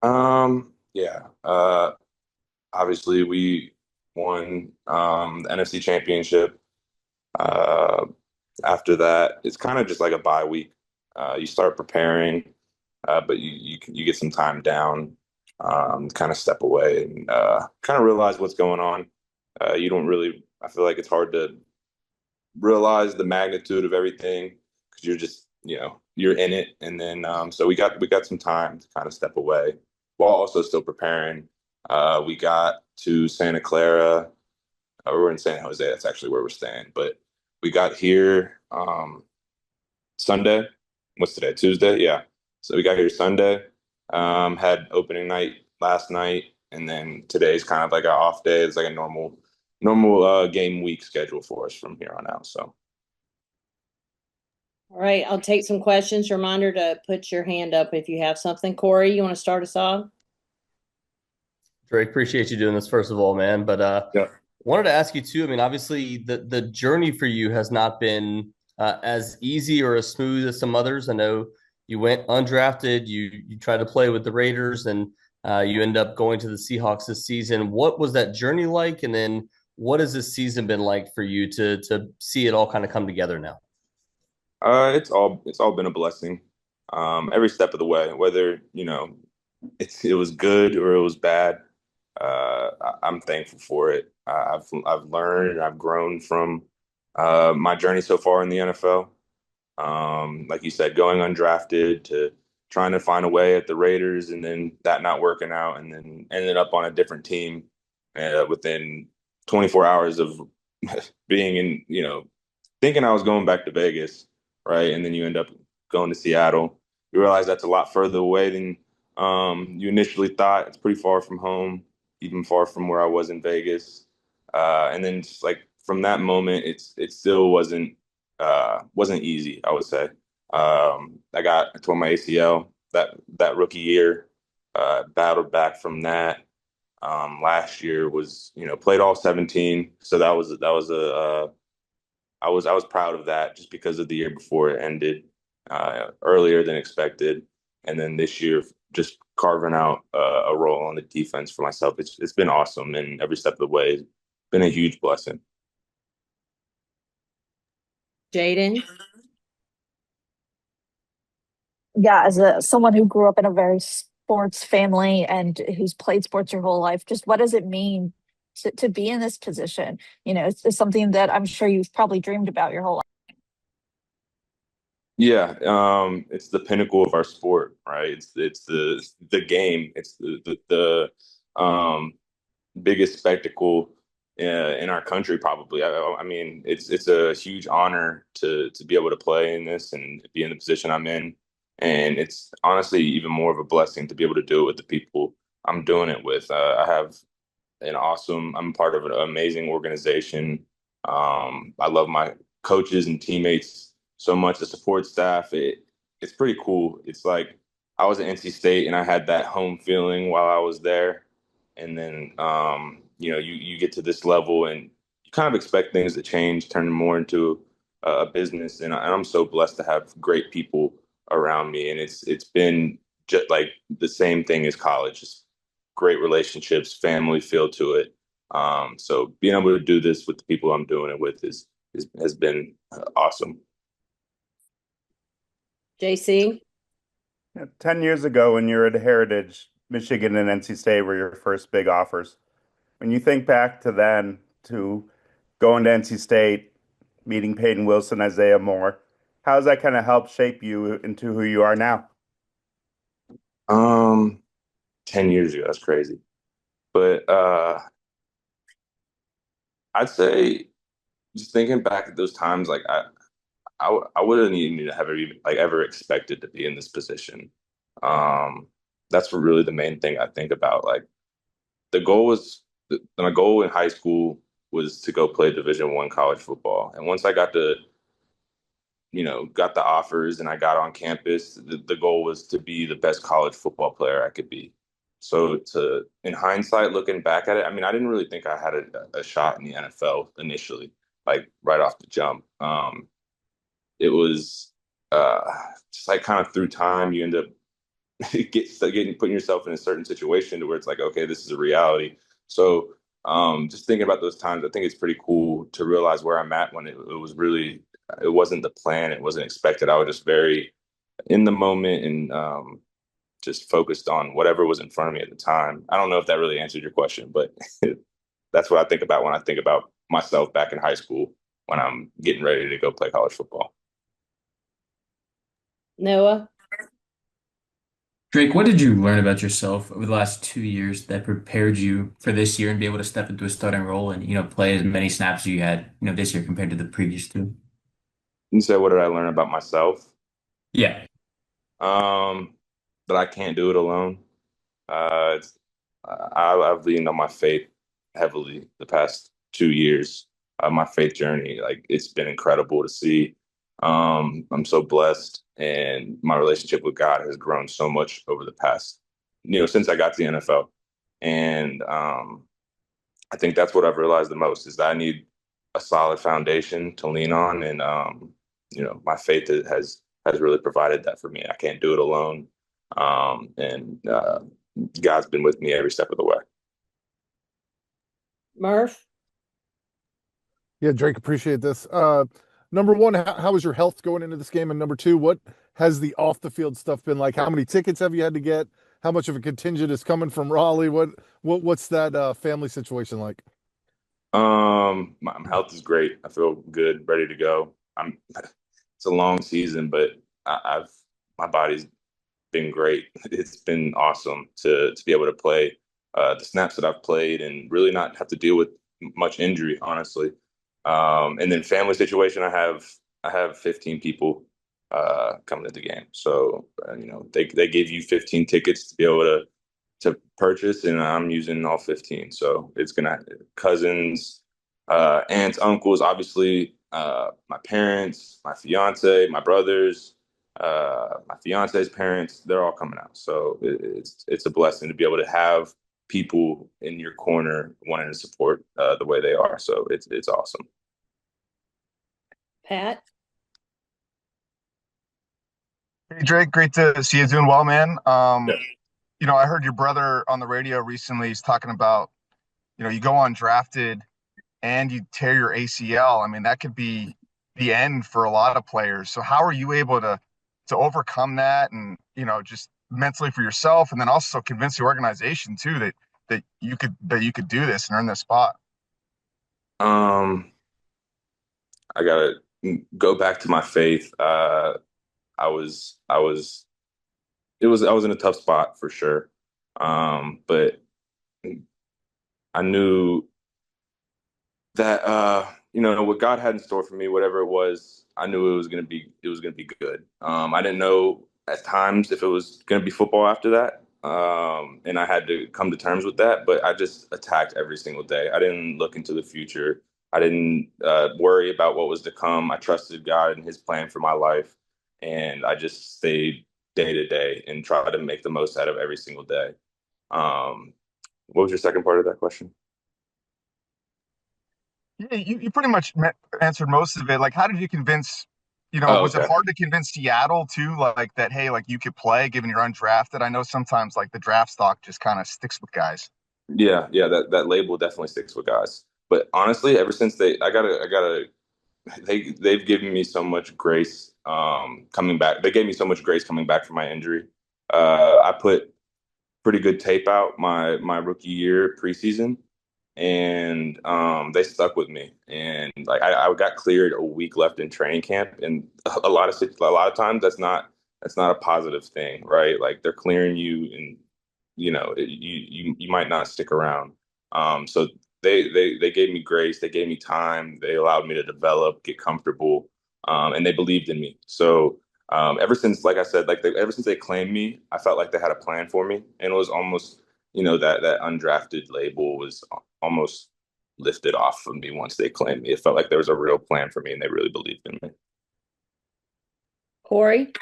Yeah. Obviously we won the NFC Championship. Uh, After that, it's kind of just like a bye week. You start preparing, but you get some time down, kind of step away and kind of realize what's going on. You don't really. I feel like it's hard to realize the magnitude of everything because you're just, you're in it. And then so we got some time to kind of step away while also still preparing. We got to Santa Clara. We're in San Jose. That's actually where we're staying. But we got here Sunday. What's today? Tuesday? Yeah. So we got here Sunday. Had opening night last night, and then today's kind of like our off day. It's like a normal game week schedule for us from here on out. So. All right, I'll take some questions. Reminder to put your hand up if you have something. Corey, you want to start us off? Drake, appreciate you doing this first of all, man. But Yeah. wanted to ask you too. I mean, obviously the journey for you has not been as easy or as smooth as some others. I know you went undrafted. You tried to play with the Raiders, and you end up going to the Seahawks this season. What was that journey like? And then what has this season been like for you to see it all kind of come together now? It's all been a blessing. Every step of the way, whether, it was good or it was bad, I'm thankful for it. I've learned and I've grown from my journey so far in the NFL. Like you said, going undrafted to trying to find a way at the Raiders and then that not working out and then ended up on a different team within 24 hours of being in, thinking I was going back to Vegas, right? And then you end up going to Seattle. You realize that's a lot further away than you initially thought. It's pretty far from home, even far from where I was in Vegas. And then just like from that moment, it still wasn't easy, I would say. I tore my ACL that rookie year, battled back from that. Last year was, played all 17. So that was I was proud of that just because of the year before it ended earlier than expected. And then this year, just carving out a role on the defense for myself, it's been awesome. And every step of the way, it's been a huge blessing. Jaden? Yeah, as someone who grew up in a very sports family and who's played sports your whole life, just what does it mean to be in this position? It's something that I'm sure you've probably dreamed about your whole life. Yeah, it's the pinnacle of our sport, right? It's the game. It's the biggest spectacle in our country, probably. I mean, it's a huge honor to be able to play in this and be in the position I'm in, and it's honestly even more of a blessing to be able to do it with the people I'm doing it with. I have I'm part of an amazing organization. I love my coaches and teammates so much. The support staff, it's pretty cool. It's like I was at NC State and I had that home feeling while I was there. And then you get to this level and you kind of expect things to change, turn more into a business. And I'm so blessed to have great people around me. And it's been just like the same thing as college, just great relationships, family feel to it. So being able to do this with the people I'm doing it with is has been awesome. JC? Yeah, 10 years ago, when you were at Heritage, Michigan and NC State were your first big offers. When you think back to then, to going to NC State, meeting Peyton Wilson, Isaiah Moore, how does that kind of help shape you into who you are now? Um, 10 years ago, that's crazy. But I'd say just thinking back at those times, like I wouldn't even have ever expected to be in this position. Um, that's really the main thing I think about. Like my goal in high school was to go play Division I college football. And once I got the offers and I got on campus, the goal was to be the best college football player I could be. So in hindsight, looking back at it, I mean, I didn't really think I had a shot in the NFL initially, like right off the jump. It was uh, just like kind of through time, you end up putting yourself in a certain situation to where it's like, okay, this is a reality. So just thinking about those times, I think it's pretty cool to realize where I'm at when it was really, it wasn't the plan, it wasn't expected. I was just very in the moment and just focused on whatever was in front of me at the time. I don't know if that really answered your question, but that's what I think about when I think about myself back in high school when I'm getting ready to go play college football. Noah? Drake, what did you learn about yourself over the last 2 years that prepared you for this year and be able to step into a starting role and, play as many snaps as you had, this year compared to the previous two? You said, what did I learn about myself? Yeah. Um, that I can't do it alone. It's, I've leaned on my faith heavily the past 2 years. My faith journey, like it's been incredible to see. I'm so blessed, and my relationship with God has grown so much over the past, since I got to the NFL. And I think that's what I've realized the most is that I need a solid foundation to lean on, and my faith has really provided that for me. I can't do it alone, and God's been with me every step of the way. Murph? Yeah, Drake, appreciate this. Number one, how was your health going into this game? And number two, what has the off the field stuff been like? How many tickets have you had to get? How much of a contingent is coming from Raleigh? What's that family situation like? My health is great. I feel good, ready to go. It's a long season, but I've my body's been great. It's been awesome to be able to play the snaps that I've played and really not have to deal with much injury, honestly. And then family situation, I have 15 people coming to the game. So they give you 15 tickets to be able to purchase, and I'm using all 15. So it's gonna cousins, aunts, uncles, obviously, my parents, my fiance, my brothers, my fiance's parents. They're all coming out. So it's a blessing to be able to have people in your corner wanting to support the way they are. So it's awesome. Pat? Hey Drake, great to see you doing well, man. Yeah. I heard your brother on the radio recently. He's talking about, you go undrafted and you tear your ACL. I mean, that could be the end for a lot of players. So how are you able to overcome that and, just mentally for yourself, and then also convince the organization too that you could do this and earn this spot? Um, I gotta go back to my faith. I was I was I was in a tough spot for sure. But I knew that what God had in store for me, whatever it was, I knew it was gonna be good. I didn't know at times if it was gonna be football after that. And I had to come to terms with that, but I just attacked every single day. I didn't look into the future. I didn't worry about what was to come. I trusted God and His plan for my life, and I just stayed day to day and tried to make the most out of every single day. Um, what was your second part of that question? Yeah, you pretty much answered most of it. Like, how did you convince, Oh, was it okay. hard to convince Seattle too, like that, hey, like you could play given you're undrafted? I know sometimes like the draft stock just kind of sticks with guys. Yeah, yeah, that label definitely sticks with guys. But honestly, ever since they've given me so much grace coming back. They gave me so much grace coming back from my injury. I put pretty good tape out my rookie year preseason, and they stuck with me. And like I got cleared a week left in training camp, and a lot of times that's not a positive thing, right? Like they're clearing you, and you might not stick around. So they gave me grace, they gave me time, they allowed me to develop, get comfortable, and they believed in me. So ever since, like I said, ever since they claimed me, I felt like they had a plan for me, and it was almost, that undrafted label was almost lifted off of me once they claimed me. It felt like there was a real plan for me, and they really believed in me. Corey?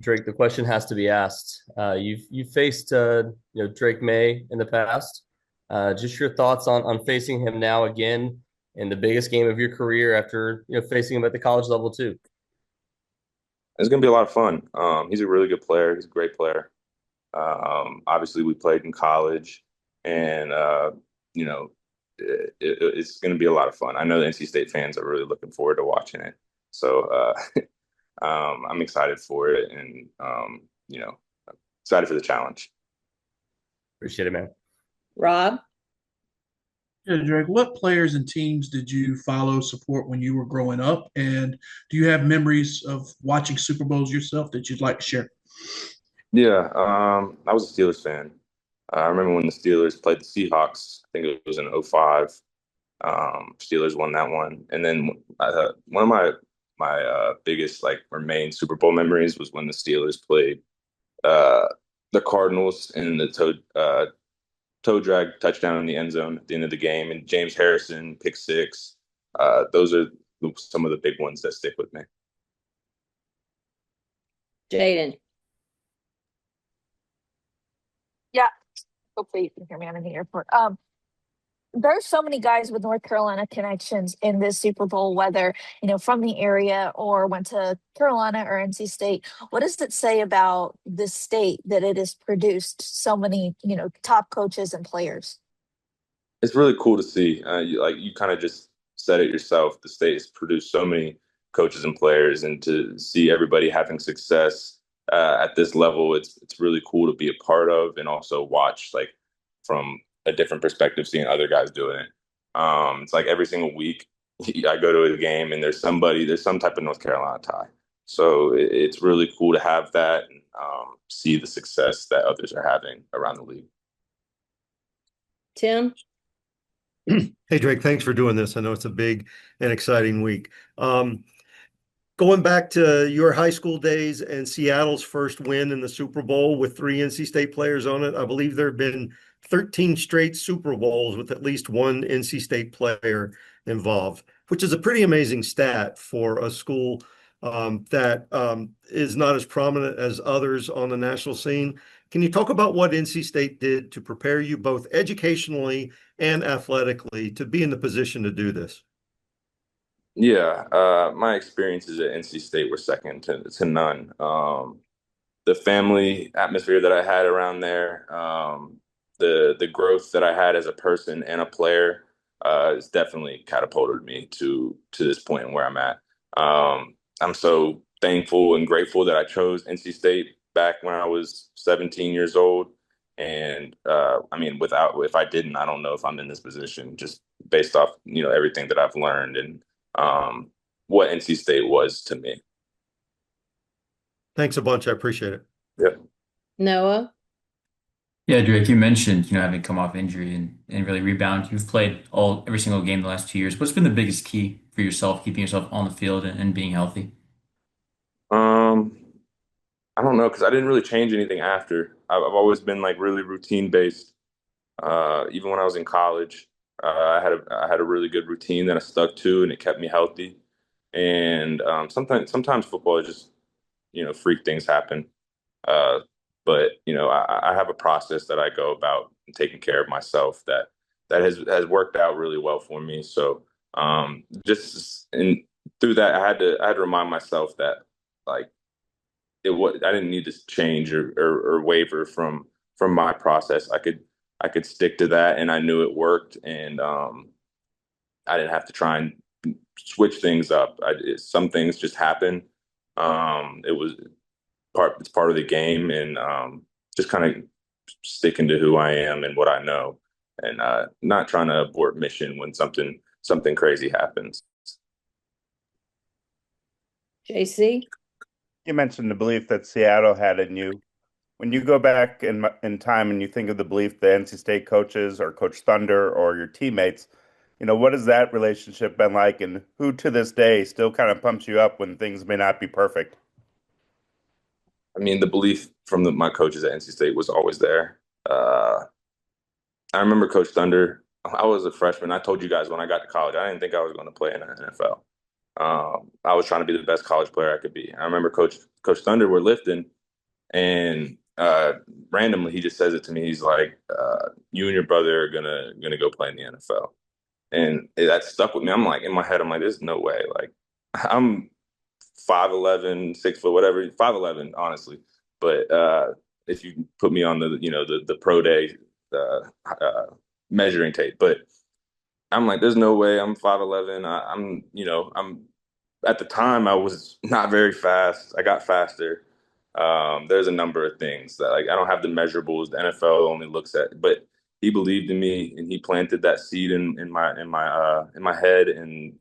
Drake, the question has to be asked. You've faced Drake May in the past. Just your thoughts on facing him now again in the biggest game of your career after facing him at the college level too. It's gonna be a lot of fun. He's a really good player. He's a great player. Obviously, we played in college, and you know, it's going to be a lot of fun. I know the NC State fans are really looking forward to watching it. So I'm excited for it, and excited for the challenge. Appreciate it, man. Rob? Yeah, Drake, what players and teams did you follow, support when you were growing up? And do you have memories of watching Super Bowls yourself that you'd like to share? Yeah, I was a Steelers fan. I remember when the Steelers played the Seahawks. I think it was in '05. Steelers won that one, and then one of my biggest or main Super Bowl memories was when the Steelers played uh, the Cardinals in the toe drag touchdown in the end zone at the end of the game, and James Harrison pick six. Those are some of the big ones that stick with me. Jaden? Yeah, hopefully you can hear me. I'm in the airport. There's so many guys with North Carolina connections in this Super Bowl, whether, from the area or went to Carolina or NC State. What does it say about this state that it has produced so many, top coaches and players? It's really cool to see. You kind of just said it yourself. The state has produced so many coaches and players, and to see everybody having success at this level, it's really cool to be a part of, and also watch from a different perspective, seeing other guys doing it. It's like every single week I go to a game and there's some type of North Carolina tie. So it's really cool to have that and see the success that others are having around the league. Tim? Hey, Drake, thanks for doing this. I know it's a big and exciting week. Going back to your high school days and Seattle's first win in the Super Bowl with 3 NC State players on it, I believe there have been 13 straight Super Bowls with at least one NC State player involved, which is a pretty amazing stat for a school that is not as prominent as others on the national scene. Can you talk about what NC State did to prepare you both educationally and athletically to be in the position to do this? Yeah, my experiences at NC State were second to none. The family atmosphere that I had around there, the growth that I had as a person and a player, has definitely catapulted me to this point where I'm at. I'm so thankful and grateful that I chose NC State back when I was 17 years old. And if I didn't, I don't know if I'm in this position just based off, everything that I've learned and what NC State was to me. Thanks a bunch. I appreciate it. Yeah. Noah? Yeah, Drake, you mentioned, having come off injury and really rebound. You've played every single game the last 2 years. What's been the biggest key for yourself, keeping yourself on the field and being healthy? I don't know, because I didn't really change anything after. I've always been really routine based. Even when I was in college, I had a really good routine that I stuck to, and it kept me healthy. And sometimes football is just freak things happen. But I have a process that I go about taking care of myself that has worked out really well for me. So through that, I had to remind myself that I didn't need to change or waver from my process. I could stick to that, and I knew it worked, and I didn't have to try and switch things up. Some things just happen. It's part of the game, and just kind of sticking to who I am and what I know, and not trying to abort mission when something crazy happens. JC? You mentioned the belief that Seattle had in you. When you go back in time and you think of the belief the NC State coaches or Coach Thunder or your teammates, what has that relationship been like, and who to this day still kind of pumps you up when things may not be perfect? I mean, the belief from my coaches at NC State was always there. I remember Coach Thunder. I was a freshman. I told you guys when I got to college, I didn't think I was going to play in the NFL. I was trying to be the best college player I could be. I remember Coach Thunder were lifting, and randomly he just says it to me. He's like, "You and your brother are gonna go play in the NFL," and that stuck with me. I'm like, in my head, I'm like, "There's no way." Like, I'm 5'11", 6 foot, whatever, 5'11", honestly. But if you put me on the pro day uh, uh, measuring tape, but I'm like, there's no way I'm 5'11". I'm at the time I was not very fast. I got faster. There's a number of things that like I don't have the measurables. The NFL only looks at, but he believed in me and he planted that seed in my head and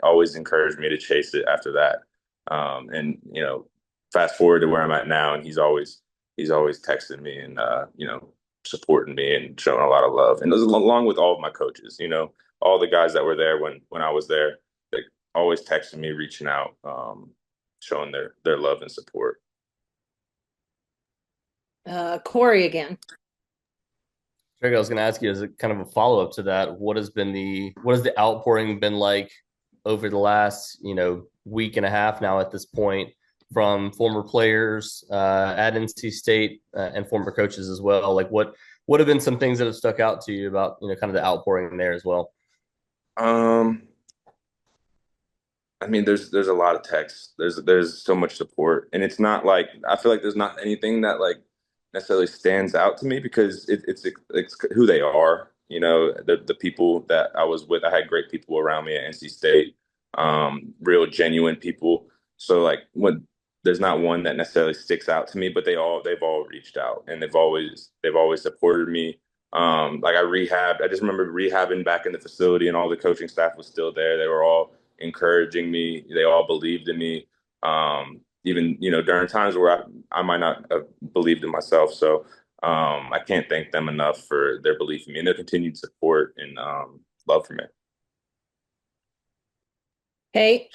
always encouraged me to chase it after that. And fast forward to where I'm at now, and he's always texting me and supporting me and showing a lot of love. And along with all of my coaches, all the guys that were there when I was there, like always texting me, reaching out, showing their love and support. Corey again. Greg, I was going to ask you as a kind of a follow up to that, what has the outpouring been like over the last week and a half now at this point from former players at NC State and former coaches as well? Like what have been some things that have stuck out to you about kind of the outpouring there as well? I mean, there's a lot of text. There's so much support, and it's not like I feel like there's not anything that like necessarily stands out to me because it's who they are. The people that I was with. I had great people around me at NC State, real genuine people. So like when there's not one that necessarily sticks out to me, but they've all reached out and they've always supported me. Like I rehabbed. I just remember rehabbing back in the facility, and all the coaching staff was still there. They were all encouraging me. They all believed in me. Even during times where I might not have believed in myself. So I can't thank them enough for their belief in me and their continued support and love for me. Hey,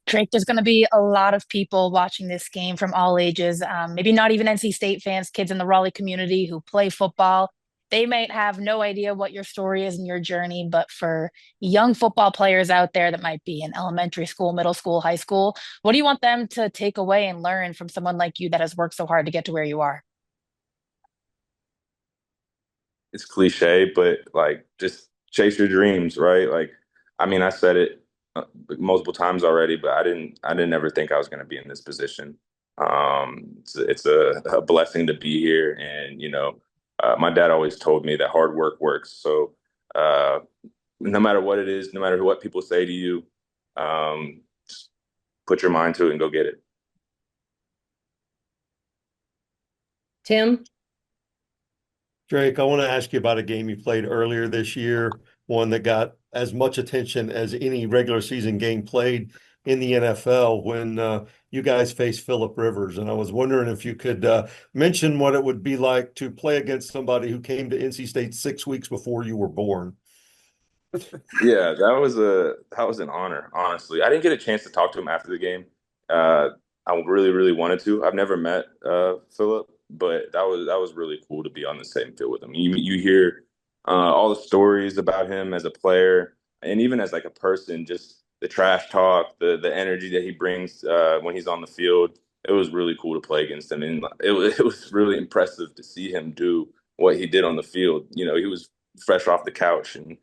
Drake, there's going to be a lot of people watching this game from all ages. Maybe not even NC State fans, kids in the Raleigh community who play football. They might have no idea what your story is and your journey, but for young football players out there that might be in elementary school, middle school, high school, what do you want them to take away and learn from someone like you that has worked so hard to get to where you are? It's cliche, but like just chase your dreams, right? Like, I mean, I said it multiple times already, but I didn't ever think I was going to be in this position. It's a blessing to be here, and my dad always told me that hard work works. So uh, no matter what it is, no matter what people say to you, just put your mind to it and go get it. Tim. Drake, I want to ask you about a game you played earlier this year, one that got as much attention as any regular season game played in the NFL when you guys faced Philip Rivers. And I was wondering if you could mention what it would be like to play against somebody who came to NC State 6 weeks before you were born. Yeah, that was an honor, honestly. I didn't get a chance to talk to him after the game. I really, really wanted to. I've never met Philip, but that was really cool to be on the same field with him. You hear all the stories about him as a player and even as like a person, just the trash talk, the energy that he brings when he's on the field. It was really cool to play against him, and it was really impressive to see him do what he did on the field. He was fresh off the couch and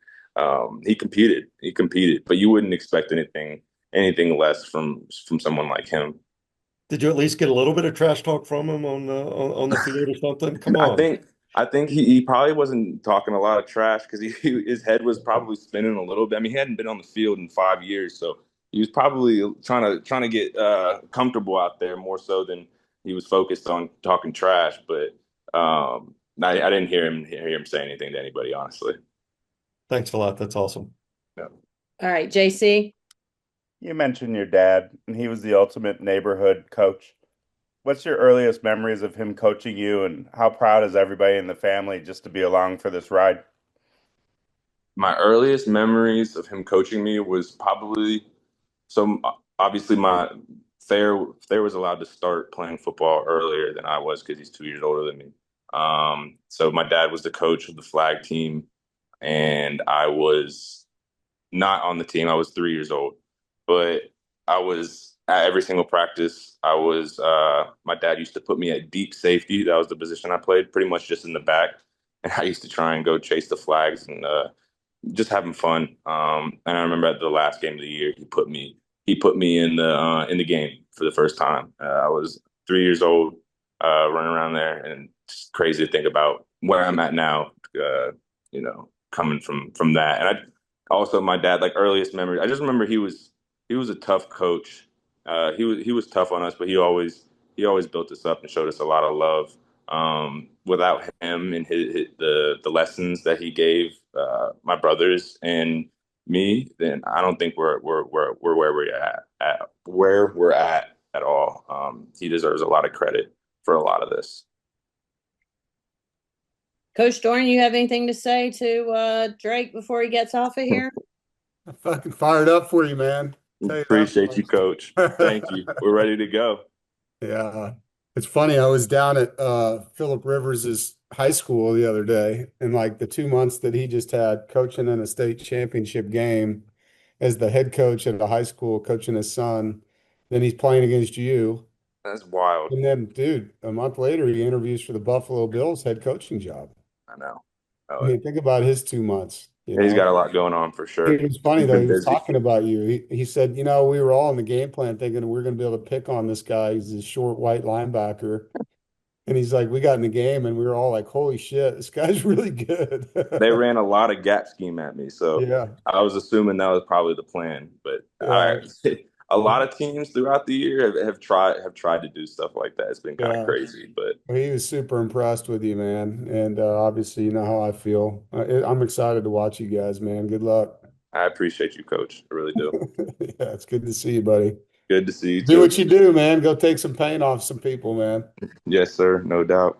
he competed. He competed, but you wouldn't expect anything less from someone like him. Did you at least get a little bit of trash talk from him on the field or something? Come I on. think I think he probably wasn't talking a lot of trash because his head was probably spinning a little bit. I mean, he hadn't been on the field in 5 years, so he was probably trying to get comfortable out there more so than he was focused on talking trash. But I didn't hear him say anything to anybody, honestly. Thanks a lot. That's awesome. Yeah. All right, JC. You mentioned your dad, and he was the ultimate neighborhood coach. What's your earliest memories of him coaching you, and how proud is everybody in the family just to be along for this ride? My earliest memories of him coaching me was probably so obviously my Thayer was allowed to start playing football earlier than I was because he's 2 years older than me. So my dad was the coach of the flag team, and I was not on the team. I was 3 years old, but I was at every single practice. My dad used to put me at deep safety. That was the position I played, pretty much just in the back. And I used to try and go chase the flags and just having fun. And I remember at the last game of the year, he he put me in the game for the first time. I was 3 years old, running around there, and it's crazy to think about where I'm at now. Coming from that, and also my dad, like earliest memory. I just remember he was a tough coach. He was tough on us, but he always built us up and showed us a lot of love. Without him and the lessons that he gave my brothers and me, then I don't think we're where we're at all. He deserves a lot of credit for a lot of this. Coach Dorian, you have anything to say to Drake before he gets off of here? I'm fucking fired up for you, man. Tell you that Appreciate you, much. Coach. Thank you. We're ready to go. Yeah. It's funny, I was down at Philip Rivers's high school the other day, and like the 2 months that he just had coaching in a state championship game as the head coach at a high school, coaching his son, then he's playing against you. That's wild. And then, dude, a month later, he interviews for the Buffalo Bills head coaching job. I know. I mean, think about his 2 months, He's got a lot going on for sure. It was funny He's though, been he was busy. talking about you. He said, we were all in the game plan thinking we're going to be able to pick on this guy. He's a short white linebacker. And he's like, we got in the game and we were all like, holy shit, this guy's really good. They ran a lot of gap scheme at me, so Yeah. I was assuming that was probably the plan. But a lot of teams throughout the year have tried to do stuff like that. It's been kind of Yeah. crazy, but Well, he was super impressed with you, man. And obviously, you know how I feel. I'm excited to watch you guys, man. Good luck. I appreciate you, Coach. I really do. Yeah, it's good to see you, buddy. Good to see you Do too. what you do, man. Go take some pain off some people, man. Yes, sir. No doubt.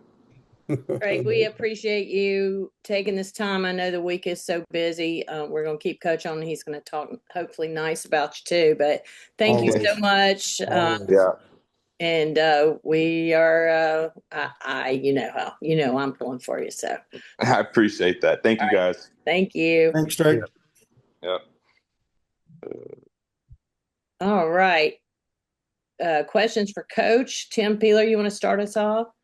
Drake, we appreciate you taking this time. I know the week is so busy. We're going to keep Coach on. He's going to talk hopefully nice about you too. But thank you so Always. much. Always. Yeah. And we are, I'm pulling for you. So I appreciate that. Thank you, guys. thank you. Thanks, Drake. Yep. All right. Questions for Coach Tim Peeler. You want to start us off?